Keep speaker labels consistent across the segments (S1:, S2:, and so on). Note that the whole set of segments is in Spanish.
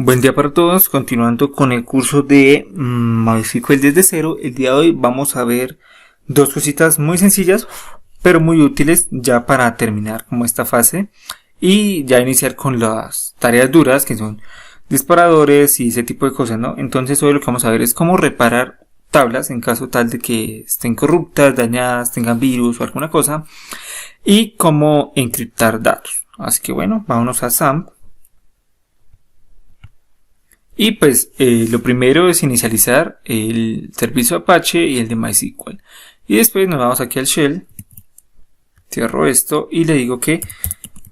S1: Buen día para todos, continuando con el curso de MySQL desde cero. El día de hoy vamos a ver dos cositas muy sencillas pero muy útiles ya para terminar como esta fase y ya iniciar con las tareas duras que son disparadores y ese tipo de cosas, ¿no? Entonces hoy lo que vamos a ver es cómo reparar tablas en caso tal de que estén corruptas, dañadas, tengan virus o alguna cosa, y cómo encriptar datos. Así que bueno, vámonos a SAMP. Y pues lo primero es inicializar el servicio Apache y el de MySQL. Y después nos vamos aquí al shell. Cierro esto y le digo que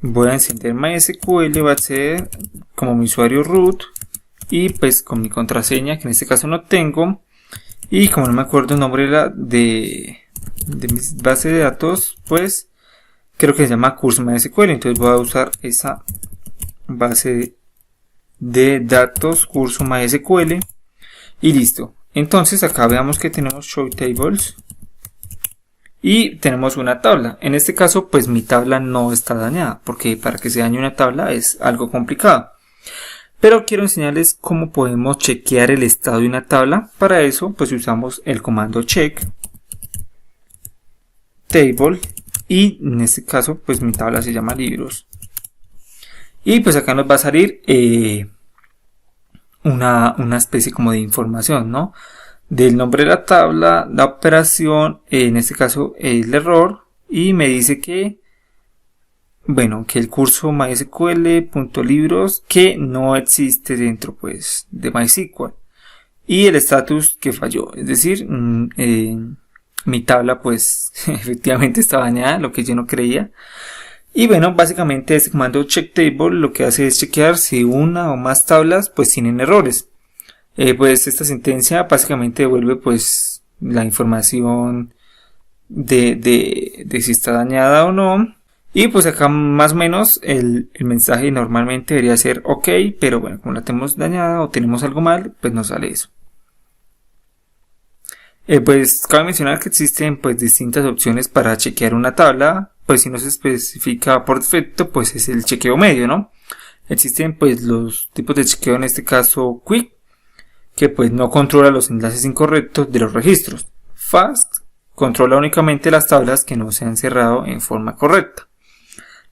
S1: voy a encender MySQL, va a ser como mi usuario root y pues con mi contraseña, que en este caso no tengo. Y como no me acuerdo el nombre de mi base de datos, pues creo que se llama curso MySQL. Entonces voy a usar esa base de datos curso MySQL y listo. Entonces acá veamos que tenemos show tables y tenemos una tabla. En este caso pues mi tabla no está dañada, porque para que se dañe una tabla es algo complicado, pero quiero enseñarles cómo podemos chequear el estado de una tabla. Para eso pues usamos el comando check table y en este caso pues mi tabla se llama libros. Y pues acá nos va a salir una especie como de información, ¿no? Del nombre de la tabla, la operación, en este caso el error, y me dice que, bueno, que el curso MySQL.libros que no existe dentro pues de MySQL, y el estatus que falló, es decir, mi tabla pues efectivamente está dañada, lo que yo no creía. Y bueno, básicamente este comando checktable lo que hace es chequear si una o más tablas pues tienen errores. Pues esta sentencia básicamente devuelve pues la información de si está dañada o no. Y pues acá más o menos el mensaje normalmente debería ser ok, pero bueno, como la tenemos dañada o tenemos algo mal, pues nos sale eso. Pues cabe mencionar que existen pues distintas opciones para chequear una tabla. Pues si no se especifica por defecto, pues es el chequeo medio, ¿no? Existen pues los tipos de chequeo, en este caso quick, que pues no controla los enlaces incorrectos de los registros. Fast controla únicamente las tablas que no se han cerrado en forma correcta.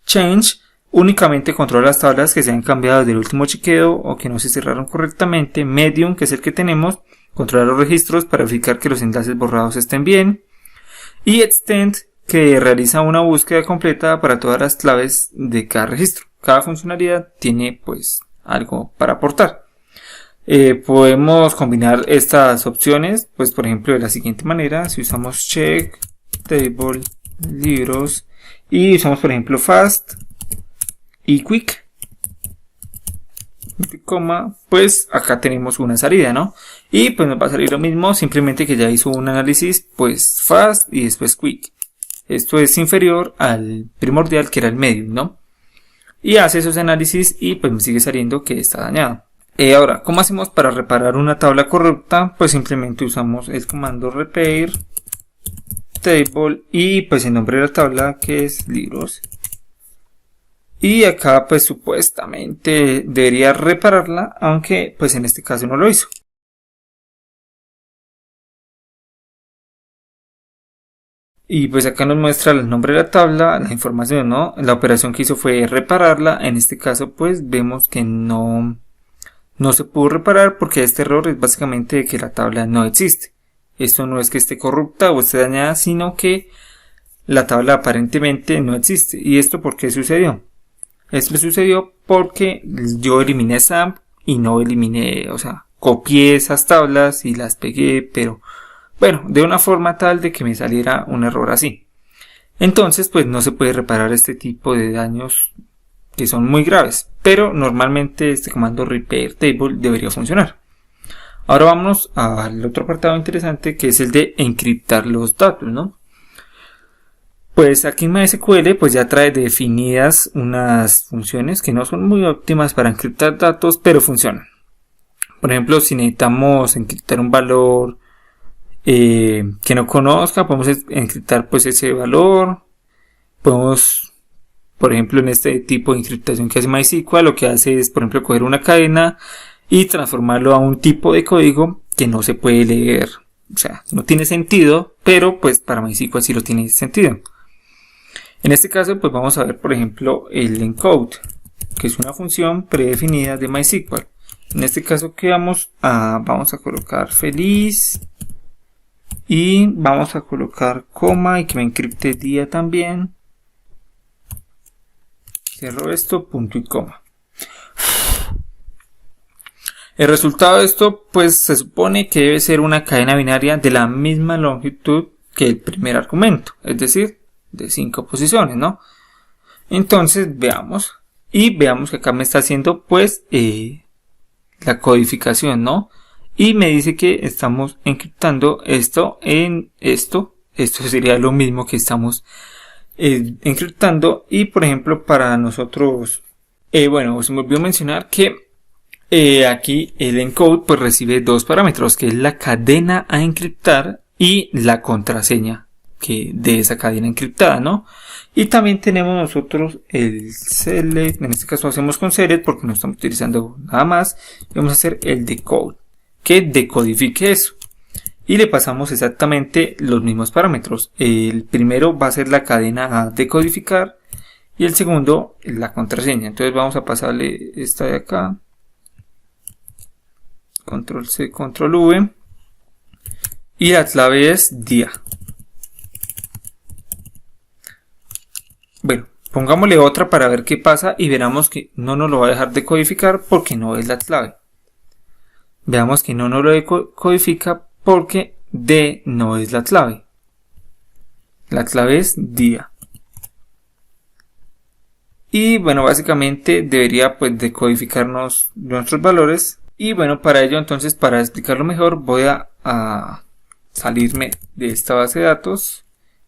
S1: Change únicamente controla las tablas que se han cambiado del último chequeo o que no se cerraron correctamente. Medium, que es el que tenemos, controla los registros para verificar que los enlaces borrados estén bien. Y Extend, que realiza una búsqueda completa para todas las claves de cada registro. Cada funcionalidad tiene pues algo para aportar. Podemos combinar estas opciones, pues por ejemplo de la siguiente manera. Si usamos check table libros y usamos por ejemplo fast y quick, pues acá tenemos una salida, ¿no? Y pues nos va a salir lo mismo, simplemente que ya hizo un análisis pues fast y después quick. Esto es inferior al primordial, que era el medium, ¿no? Y hace esos análisis y pues me sigue saliendo que está dañado. Ahora, ¿cómo hacemos para reparar una tabla corrupta? Pues simplemente usamos el comando repair table y pues el nombre de la tabla, que es libros. Y acá pues supuestamente debería repararla, aunque pues en este caso no lo hizo. Y pues acá nos muestra el nombre de la tabla, la información, ¿no? La operación que hizo fue repararla. En este caso pues vemos que no se pudo reparar porque este error es básicamente que la tabla no existe. Esto no es que esté corrupta o esté dañada, sino que la tabla aparentemente no existe. ¿Y esto por qué sucedió? Esto sucedió porque yo eliminé SAMP y no eliminé, o sea, copié esas tablas y las pegué, pero bueno, de una forma tal de que me saliera un error así. Entonces pues no se puede reparar este tipo de daños que son muy graves, pero normalmente este comando repair table debería funcionar. Ahora vamos al otro apartado interesante, que es el de encriptar los datos, ¿no? Pues aquí en MySQL pues ya trae definidas unas funciones que no son muy óptimas para encriptar datos, pero funcionan. Por ejemplo, si necesitamos encriptar un valor que no conozca, podemos encriptar pues ese valor. Podemos, por ejemplo, en este tipo de encriptación que hace MySQL, lo que hace es, por ejemplo, coger una cadena y transformarlo a un tipo de código que no se puede leer. O sea, no tiene sentido, pero pues para MySQL sí lo tiene sentido. En este caso, pues vamos a ver, por ejemplo, el encode, que es una función predefinida de MySQL. En este caso, que vamos a colocar feliz y vamos a colocar coma y que me encripte día también. Cierro esto, punto y coma. El resultado de esto, pues se supone que debe ser una cadena binaria de la misma longitud que el primer argumento, es decir, de 5 posiciones, ¿no? Entonces veamos, y veamos que acá me está haciendo pues la codificación, ¿no? Y me dice que estamos encriptando esto en esto sería lo mismo que estamos encriptando. Y por ejemplo, para nosotros, bueno, se me olvidó mencionar que aquí el encode pues recibe dos parámetros, que es la cadena a encriptar y la contraseña de esa cadena encriptada, ¿no? Y también tenemos nosotros el select, en este caso hacemos con select porque no estamos utilizando nada más, y vamos a hacer el decode, que decodifique eso. Y le pasamos exactamente los mismos parámetros. El primero va a ser la cadena a decodificar y el segundo la contraseña. Entonces vamos a pasarle esta de acá, control C, control V, y la clave es día. Bueno, pongámosle otra para ver qué pasa y veremos que no nos lo va a dejar decodificar porque no es la clave. Veamos que no nos lo decodifica porque D no es la clave. La clave es día. Y bueno, básicamente debería pues decodificarnos nuestros valores. Y bueno, para ello entonces, para explicarlo mejor, voy a salirme de esta base de datos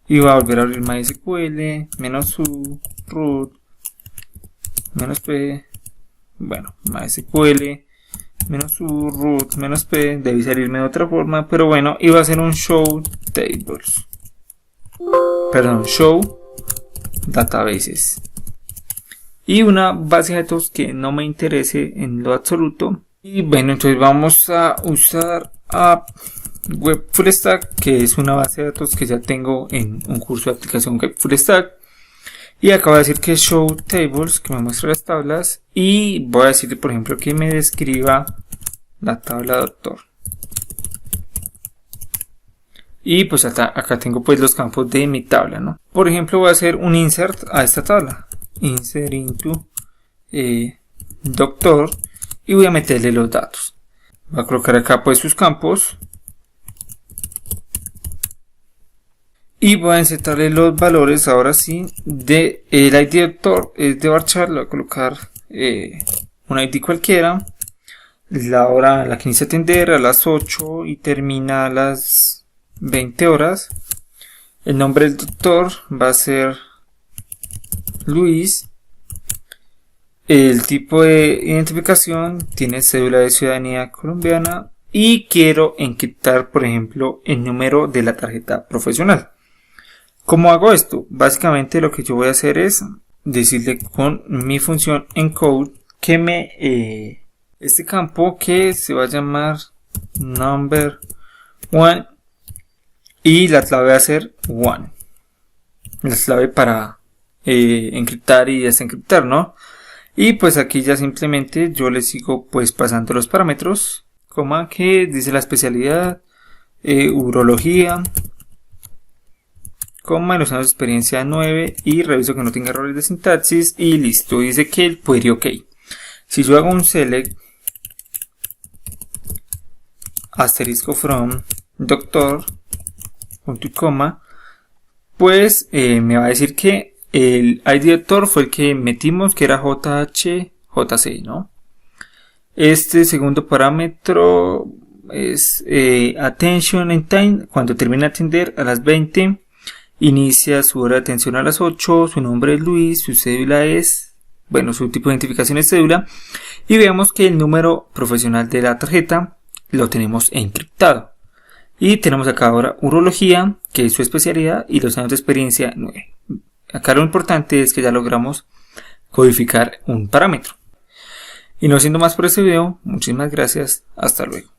S1: y voy a volver a abrir MySQL, -u, root, -p, bueno, MySQL, -u, root, -p, debí salirme de otra forma, pero bueno, iba a hacer un show tables, perdón, show databases, y una base de datos que no me interese en lo absoluto. Y bueno, entonces vamos a usar a Web Full Stack, que es una base de datos que ya tengo en un curso de aplicación Web Full Stack, y acabo de decir que es show tables, que me muestra las tablas, y voy a decirle por ejemplo que me describa la tabla doctor. Y pues acá tengo pues los campos de mi tabla, ¿no? Por ejemplo, voy a hacer un insert a esta tabla, insert into doctor, y voy a meterle los datos. Voy a colocar acá pues sus campos y voy a insertarle los valores ahora sí de el ID doctor, es de varchar. Le voy a colocar un ID cualquiera, la hora a la que inicia a atender a las 8 y termina a las 20 horas. El nombre del doctor va a ser Luis. El tipo de identificación tiene cédula de ciudadanía colombiana y quiero encriptar por ejemplo el número de la tarjeta profesional. ¿Cómo hago esto? Básicamente lo que yo voy a hacer es decirle con mi función encode que me este campo que se va a llamar number one y la clave va a ser one, la clave para encriptar y desencriptar, ¿no? Y pues aquí ya simplemente yo le sigo pues pasando los parámetros, coma, que dice la especialidad, urología, coma, los años de experiencia 9 y reviso que no tenga errores de sintaxis y listo. Dice que el query ok. Si yo hago un select asterisco from doctor punto y coma, pues me va a decir que el ID doctor fue el que metimos, que era JC, ¿no? Este segundo parámetro es attention in time, cuando termina de atender a las 20, inicia su hora de atención a las 8, su nombre es Luis, su cédula es, bueno, su tipo de identificación es cédula, y veamos que el número profesional de la tarjeta lo tenemos encriptado. Y tenemos acá ahora urología, que es su especialidad, y los años de experiencia 9. Acá lo importante es que ya logramos codificar un parámetro. Y no siendo más por este video, muchísimas gracias, hasta luego.